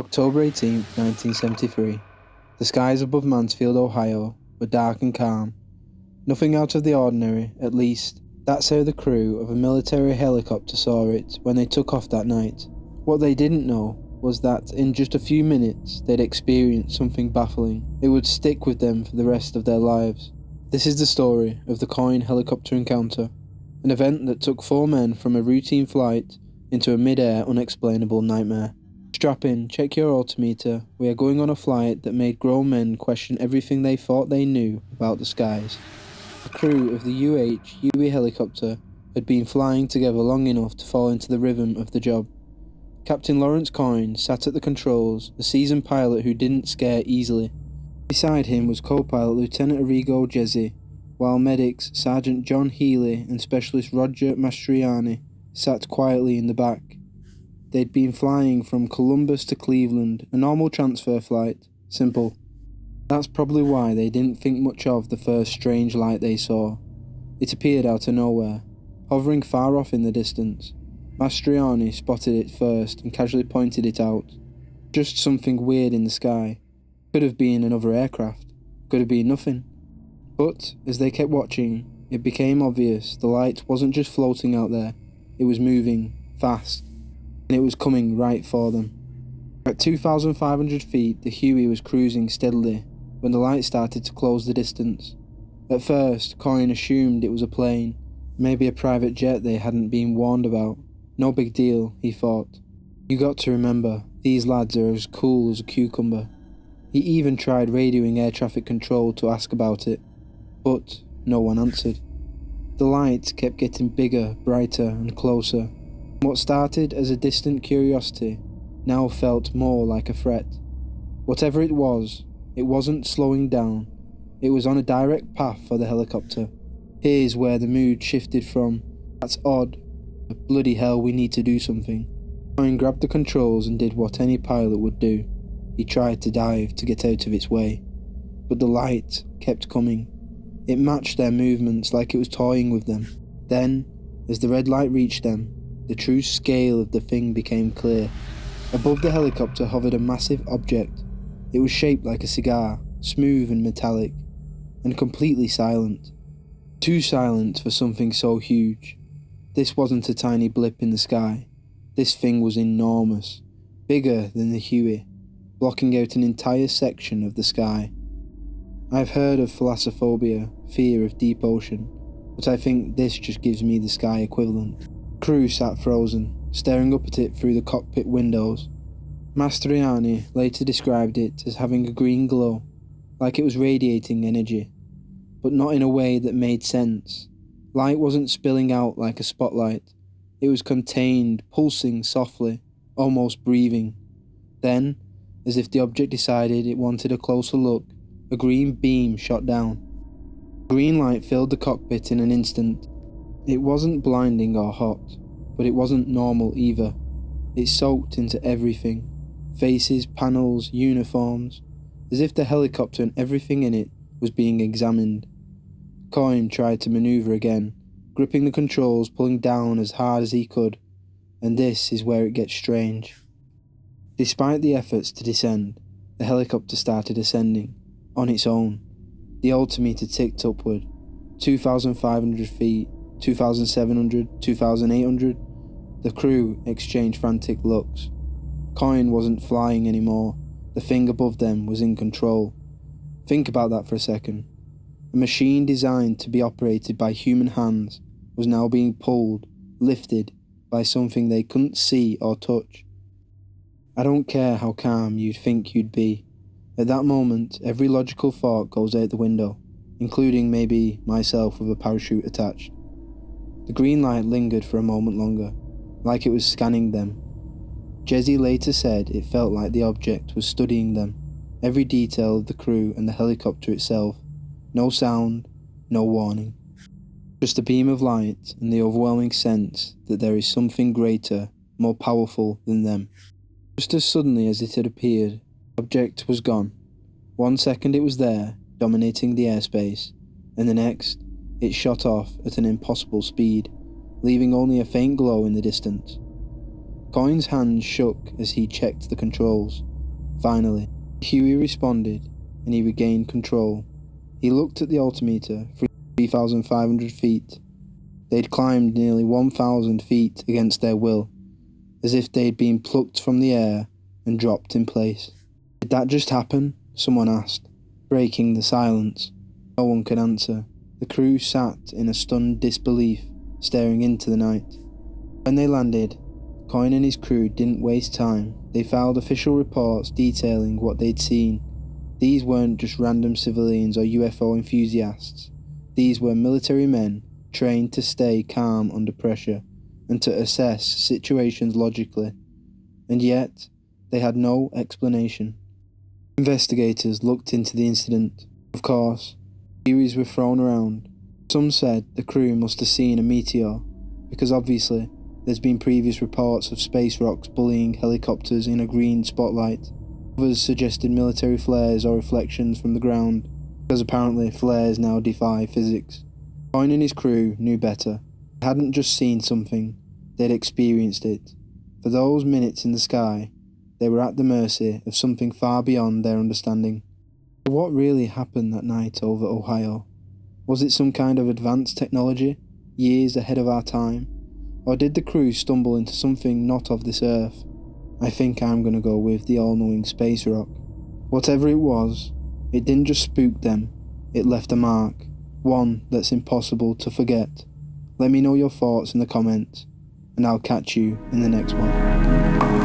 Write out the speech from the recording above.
October 18, 1973. The skies above Mansfield, Ohio, were dark and calm. Nothing out of the ordinary, at least. That's how the crew of a military helicopter saw it when they took off that night. What they didn't know was that in just a few minutes they'd experienced something baffling. It would stick with them for the rest of their lives. This is the story of the Coyne helicopter encounter, an event that took 4 men from a routine flight into a mid-air unexplainable nightmare. Strap in, check your altimeter. We are going on a flight that made grown men question everything they thought they knew about the skies. The crew of the UH-UE helicopter had been flying together long enough to fall into the rhythm of the job. Captain Lawrence Coyne sat at the controls, a seasoned pilot who didn't scare easily. Beside him was co-pilot Lieutenant Arrigo Jesse, while medics Sergeant John Healy and Specialist Roger Mastriani sat quietly in the back. They'd been flying from Columbus to Cleveland, a normal transfer flight, simple. That's probably why they didn't think much of the first strange light they saw. It appeared out of nowhere, hovering far off in the distance. Mastriani spotted it first and casually pointed it out. Just something weird in the sky. Could have been another aircraft. Could have been nothing. But, as they kept watching, it became obvious the light wasn't just floating out there. It was moving, fast. And it was coming right for them. At 2,500 feet, the Huey was cruising steadily when the light started to close the distance. At first, Coyne assumed it was a plane, maybe a private jet they hadn't been warned about. No big deal, he thought. You got to remember, these lads are as cool as a cucumber. He even tried radioing air traffic control to ask about it, but no one answered. The light kept getting bigger, brighter, and closer. What started as a distant curiosity now felt more like a threat. Whatever it wasn't slowing down. It was on a direct path for the helicopter. Here's where the mood shifted from, "That's odd," "Bloody hell, we need to do something." Coyne grabbed the controls and did what any pilot would do. He tried to dive to get out of its way. But the light kept coming. It matched their movements like it was toying with them. Then, as the red light reached them, the true scale of the thing became clear. Above the helicopter hovered a massive object. It was shaped like a cigar, smooth and metallic, and completely silent. Too silent for something so huge. This wasn't a tiny blip in the sky. This thing was enormous, bigger than the Huey, blocking out an entire section of the sky. I've heard of thalassophobia, fear of deep ocean, but I think this just gives me the sky equivalent. Crew sat frozen, staring up at it through the cockpit windows. Mastriani later described it as having a green glow, like it was radiating energy, but not in a way that made sense. Light wasn't spilling out like a spotlight. It was contained, pulsing softly, almost breathing. Then, as if the object decided it wanted a closer look, a green beam shot down. Green light filled the cockpit in an instant. It wasn't blinding or hot, but it wasn't normal either. It soaked into everything. Faces, panels, uniforms, as if the helicopter and everything in it was being examined. Coyne tried to maneuver again, gripping the controls, pulling down as hard as he could, and this is where it gets strange. Despite the efforts to descend, the helicopter started ascending, on its own. The altimeter ticked upward, 2,500 feet, 2,700, 2,800. The crew exchanged frantic looks. Coyne wasn't flying anymore. The thing above them was in control. Think about that for a second. A machine designed to be operated by human hands was now being pulled, lifted, by something they couldn't see or touch. I don't care how calm you'd think you'd be. At that moment, every logical thought goes out the window, including maybe myself with a parachute attached. The green light lingered for a moment longer, like it was scanning them. Jesse later said it felt like the object was studying them, every detail of the crew and the helicopter itself. No sound, no warning. Just a beam of light and the overwhelming sense that there is something greater, more powerful than them. Just as suddenly as it had appeared, the object was gone. 1 second it was there, dominating the airspace, and the next, it shot off at an impossible speed, leaving only a faint glow in the distance. Coyne's hands shook as he checked the controls. Finally, Huey responded and he regained control. He looked at the altimeter, 3,500 feet. They'd climbed nearly 1,000 feet against their will, as if they'd been plucked from the air and dropped in place. Did that just happen? Someone asked, breaking the silence. No one could answer. The crew sat in a stunned disbelief, staring into the night. When they landed, Coyne and his crew didn't waste time. They filed official reports detailing what they'd seen. These weren't just random civilians or UFO enthusiasts. These were military men trained to stay calm under pressure and to assess situations logically. And yet, they had no explanation. Investigators looked into the incident. Of course, theories were thrown around. Some said the crew must have seen a meteor, because obviously there's been previous reports of space rocks bullying helicopters in a green spotlight. Others suggested military flares or reflections from the ground, because apparently flares now defy physics. Coyne and his crew knew better. They hadn't just seen something, they'd experienced it. For those minutes in the sky, they were at the mercy of something far beyond their understanding. But what really happened that night over Ohio? Was it some kind of advanced technology, years ahead of our time? Or did the crew stumble into something not of this earth? I think I'm going to go with the all-knowing space rock. Whatever it was, it didn't just spook them, it left a mark, one that's impossible to forget. Let me know your thoughts in the comments, and I'll catch you in the next one.